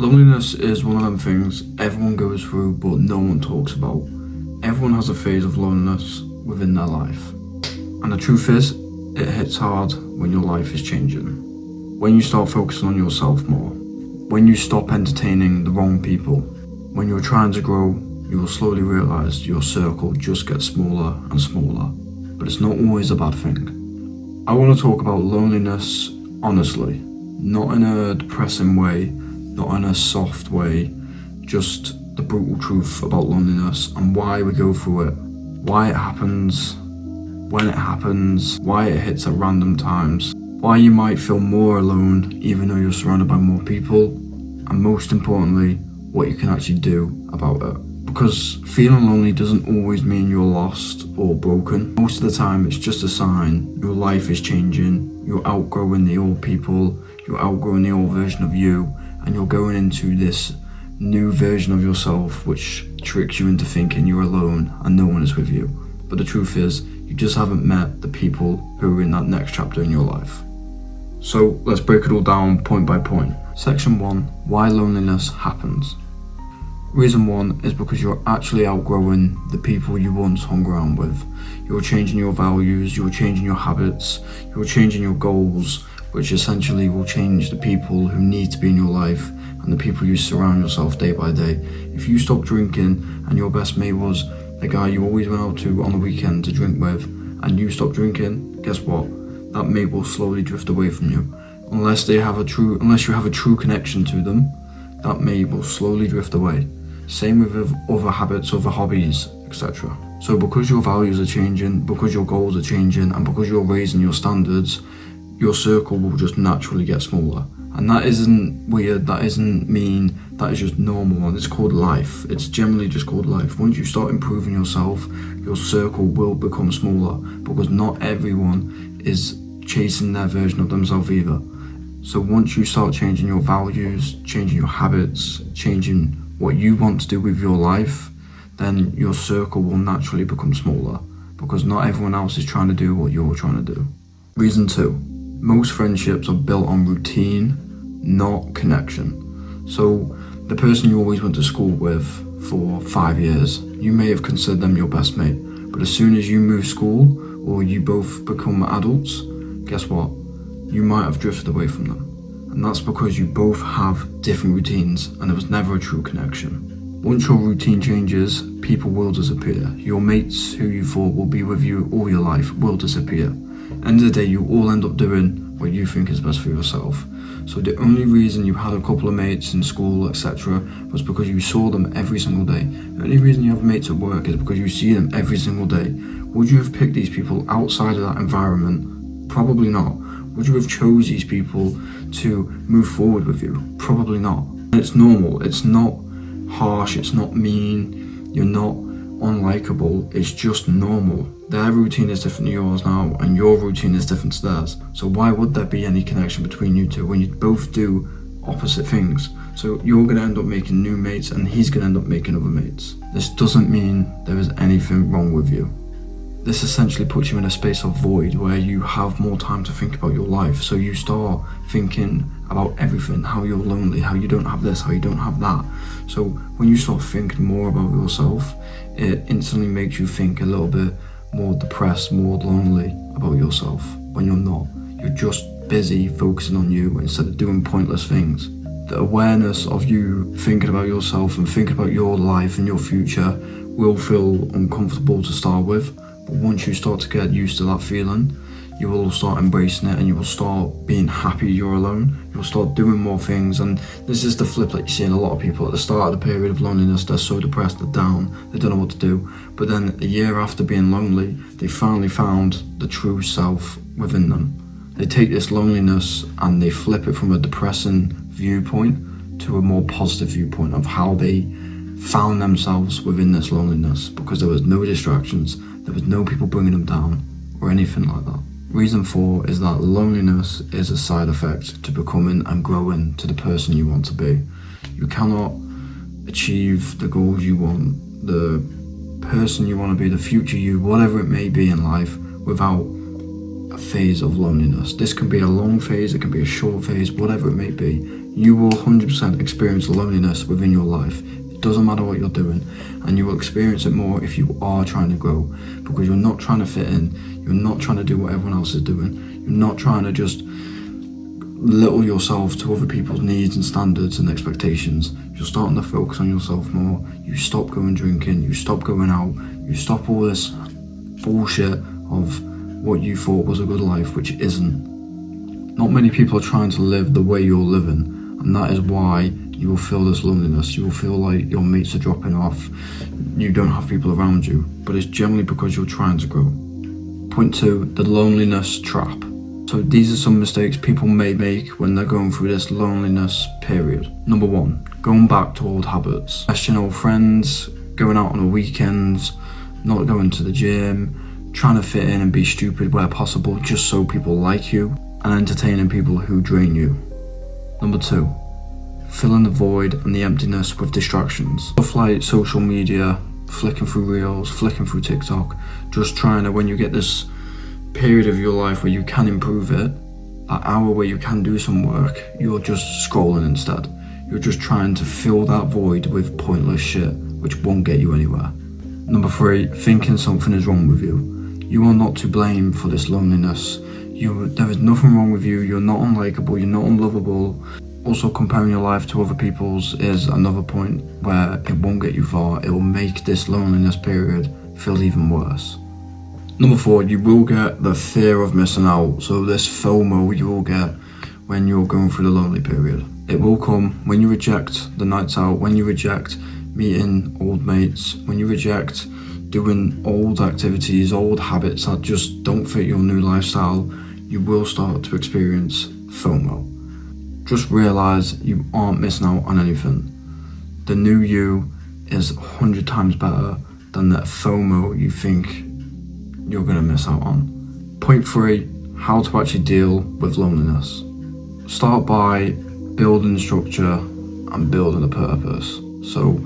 Loneliness is one of them things everyone goes through but no one talks about. Everyone has a phase of loneliness within their life. And the truth is, it hits hard when your life is changing. When you start focusing on yourself more. When you stop entertaining the wrong people. When you're trying to grow, you will slowly realise your circle just gets smaller and smaller. But it's not always a bad thing. I want to talk about loneliness honestly. Not in a depressing way, not in a soft way, just the brutal truth about loneliness and why we go through it, why it happens, when it happens, why it hits at random times, why you might feel more alone even though you're surrounded by more people, and most importantly, what you can actually do about it. Because feeling lonely doesn't always mean you're lost or broken. Most of the time it's just a sign your life is changing, you're outgrowing the old people, you're outgrowing the old version of you, and you're going into this new version of yourself which tricks you into thinking you're alone and no one is with you. But the truth is, you just haven't met the people who are in that next chapter in your life. So let's break it all down point by point. Section 1, why loneliness happens. Reason 1 is because you're actually outgrowing the people you once hung around with. You're changing your values, you're changing your habits, you're changing your goals, which essentially will change the people who need to be in your life and the people you surround yourself day by day. If you stop drinking and your best mate was the guy you always went out to on the weekend to drink with, and you stop drinking, guess what? That mate will slowly drift away from you. Unless you have a true connection to them, that mate will slowly drift away. Same with other habits, other hobbies, etc. So because your values are changing, because your goals are changing, and because you're raising your standards, your circle will just naturally get smaller. And that isn't weird, that isn't mean, that is just normal, and it's called life. It's generally just called life. Once you start improving yourself, your circle will become smaller, because not everyone is chasing their version of themselves either. So once you start changing your values, changing your habits, changing what you want to do with your life, then your circle will naturally become smaller, because not everyone else is trying to do what you're trying to do. Reason 2. Most friendships are built on routine, not connection. So the person you always went to school with for 5 years, you may have considered them your best mate, but as soon as you move school or you both become adults, guess what? You might have drifted away from them. And that's because you both have different routines and there was never a true connection. Once your routine changes, people will disappear. Your mates who you thought will be with you all your life will disappear. End of the day, you all end up doing what you think is best for yourself. So the only reason you had a couple of mates in school, etc., was because you saw them every single day. The only reason you have mates at work is because you see them every single day. Would you have picked these people outside of that environment? Probably not. Would you have chose these people to move forward with you? Probably not. And it's normal. It's not harsh. It's not mean. You're not unlikable. It's just normal. Their routine is different to yours now, and your routine is different to theirs. So why would there be any connection between you two when you both do opposite things? So you're going to end up making new mates and he's going to end up making other mates. This doesn't mean there is anything wrong with you. This essentially puts you in a space of void where you have more time to think about your life. So you start thinking about everything, how you're lonely, how you don't have this, how you don't have that. So when you start thinking more about yourself, it instantly makes you think a little bit more depressed, more lonely about yourself when you're not. You're just busy focusing on you instead of doing pointless things. The awareness of you thinking about yourself and thinking about your life and your future will feel uncomfortable to start with. But once you start to get used to that feeling, you will start embracing it and you will start being happy you're alone. You'll start doing more things, and this is the flip that you see in a lot of people. At the start of the period of loneliness, they're so depressed, they're down, they don't know what to do. But then a year after being lonely, they finally found the true self within them. They take this loneliness and they flip it from a depressing viewpoint to a more positive viewpoint of how they found themselves within this loneliness, because there was no distractions, there was no people bringing them down or anything like that. Reason 4 is that loneliness is a side effect to becoming and growing to the person you want to be. You cannot achieve the goals you want, the person you want to be, the future you, whatever it may be in life, without a phase of loneliness. This can be a long phase, it can be a short phase, whatever it may be. You will 100% experience loneliness within your life. It doesn't matter what you're doing, and you will experience it more if you are trying to grow, because you're not trying to fit in, you're not trying to do what everyone else is doing, you're not trying to just little yourself to other people's needs and standards and expectations. You're starting to focus on yourself more. You stop going drinking, you stop going out, you stop all this bullshit of what you thought was a good life, which isn't. Not many people are trying to live the way you're living, and that is why you will feel this loneliness. You will feel like your mates are dropping off, you don't have people around you, but it's generally because you're trying to grow. Point 2, the loneliness trap. So these are some mistakes people may make when they're going through this loneliness period. Number 1, going back to old habits. Messaging old friends, going out on the weekends, not going to the gym, trying to fit in and be stupid where possible just so people like you, and entertaining people who drain you. Number 2, filling the void and the emptiness with distractions. Stuff like social media, flicking through reels, flicking through TikTok, just trying to, when you get this period of your life where you can improve it, that hour where you can do some work, you're just scrolling instead. You're just trying to fill that void with pointless shit, which won't get you anywhere. Number 3, thinking something is wrong with you. You are not to blame for this loneliness. There is nothing wrong with you. You're not unlikable, you're not unlovable. Also, comparing your life to other people's is another point where it won't get you far. It will make this loneliness period feel even worse. Number 4, you will get the fear of missing out. So this FOMO you will get when you're going through the lonely period. It will come when you reject the nights out, when you reject meeting old mates, when you reject doing old activities, old habits that just don't fit your new lifestyle. You will start to experience FOMO. Just realize you aren't missing out on anything. The new you is 100 times better than that FOMO you think you're going to miss out on. Point 3, how to actually deal with loneliness. Start by building structure and building a purpose. So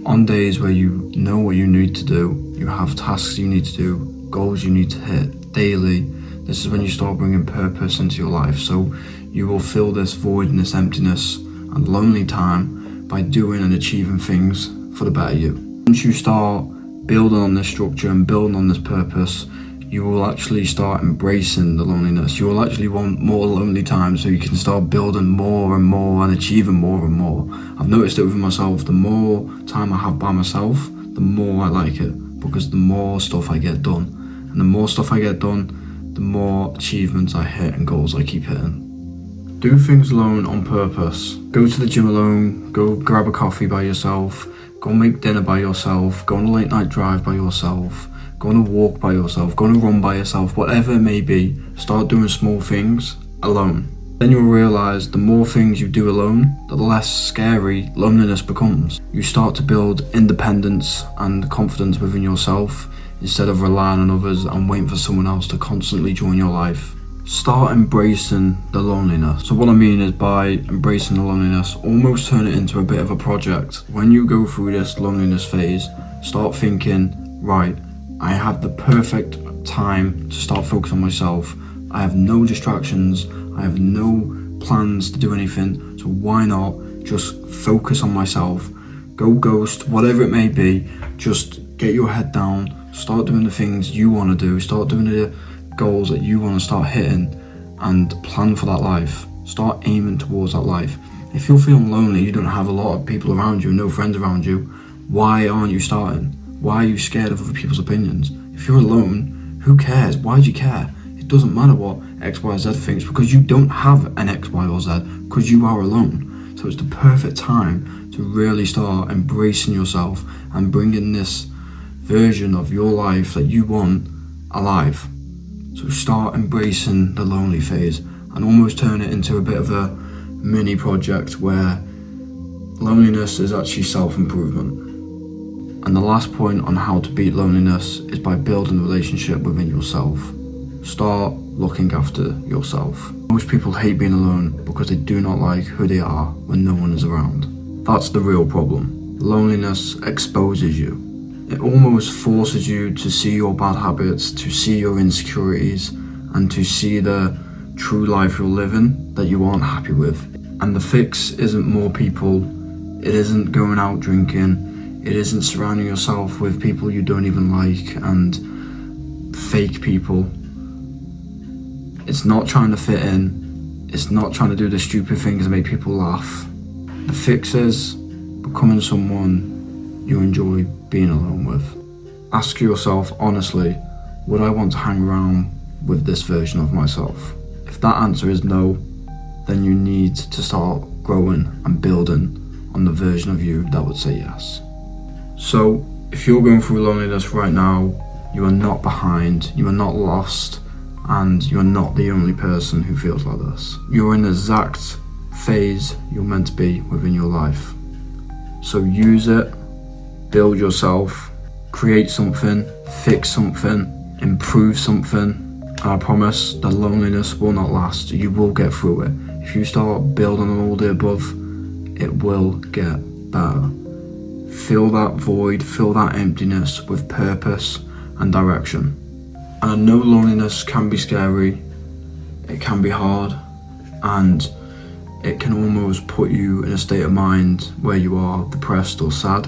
on days where you know what you need to do, you have tasks you need to do, goals you need to hit daily, this is when you start bringing purpose into your life. So you will fill this void and this emptiness and lonely time by doing and achieving things for the better you. Once you start building on this structure and building on this purpose, you will actually start embracing the loneliness. You will actually want more lonely time so you can start building more and more and achieving more and more. I've noticed it with myself. The more time I have by myself, the more I like it, because the more stuff I get done. And the more stuff I get done, the more achievements I hit and goals I keep hitting. Do things alone on purpose. Go to the gym alone, go grab a coffee by yourself, go make dinner by yourself, go on a late night drive by yourself, go on a walk by yourself, go on a run by yourself, whatever it may be. Start doing small things alone. Then you'll realise the more things you do alone, the less scary loneliness becomes. You start to build independence and confidence within yourself instead of relying on others and waiting for someone else to constantly join your life. Start embracing the loneliness. So what I mean is, by embracing the loneliness, almost turn it into a bit of a project. When you go through this loneliness phase, start thinking, right, I have the perfect time to start focusing on myself. I have no distractions, I have no plans to do anything, so why not just focus on myself, go ghost, whatever it may be. Just get your head down, start doing the things you want to do, start doing the goals that you want to start hitting, and plan for that life. Start aiming towards that life. If you're feeling lonely, you don't have a lot of people around you, no friends around you, why aren't you starting? Why are you scared of other people's opinions? If you're alone, who cares? Why do you care? It doesn't matter what X, Y, Z thinks, because you don't have an X, Y, or Z, because you are alone. So it's the perfect time to really start embracing yourself and bringing this version of your life that you want alive. So start embracing the lonely phase and almost turn it into a bit of a mini project where loneliness is actually self-improvement. And the last point on how to beat loneliness is by building a relationship within yourself. Start looking after yourself. Most people hate being alone because they do not like who they are when no one is around. That's the real problem. Loneliness exposes you. It almost forces you to see your bad habits, to see your insecurities, and to see the true life you're living that you aren't happy with. And the fix isn't more people, it isn't going out drinking, it isn't surrounding yourself with people you don't even like and fake people. It's not trying to fit in, it's not trying to do the stupid things that make people laugh. The fix is becoming someone you enjoy being alone with. Ask yourself honestly, would I want to hang around with this version of myself? If that answer is no, then you need to start growing and building on the version of you that would say yes. So, if you're going through loneliness right now, you are not behind, you are not lost, and you are not the only person who feels like this. You're in the exact phase you're meant to be within your life. So use it, build yourself, create something, fix something, improve something, and I promise the loneliness will not last. You will get through it. If you start building on all the above, it will get better. Fill that void, fill that emptiness with purpose and direction. And I know loneliness can be scary, it can be hard, and it can almost put you in a state of mind where you are depressed or sad,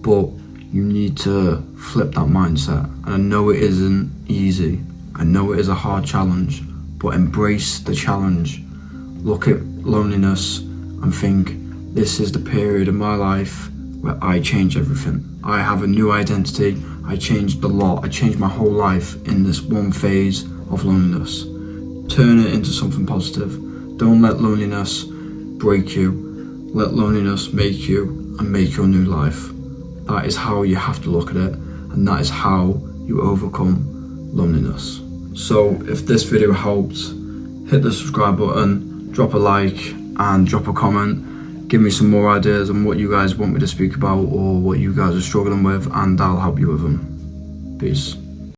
but you need to flip that mindset. And I know it isn't easy, I know it is a hard challenge, but embrace the challenge. Look at loneliness and think, this is the period of my life where I change everything. I have a new identity, I changed a lot, I changed my whole life in this one phase of loneliness. Turn it into something positive. Don't let loneliness break you. Let loneliness make you and make your new life. That is how you have to look at it, and that is how you overcome loneliness. So if this video helped, hit the subscribe button, drop a like and drop a comment. Give me some more ideas on what you guys want me to speak about or what you guys are struggling with, and I'll help you with them. Peace.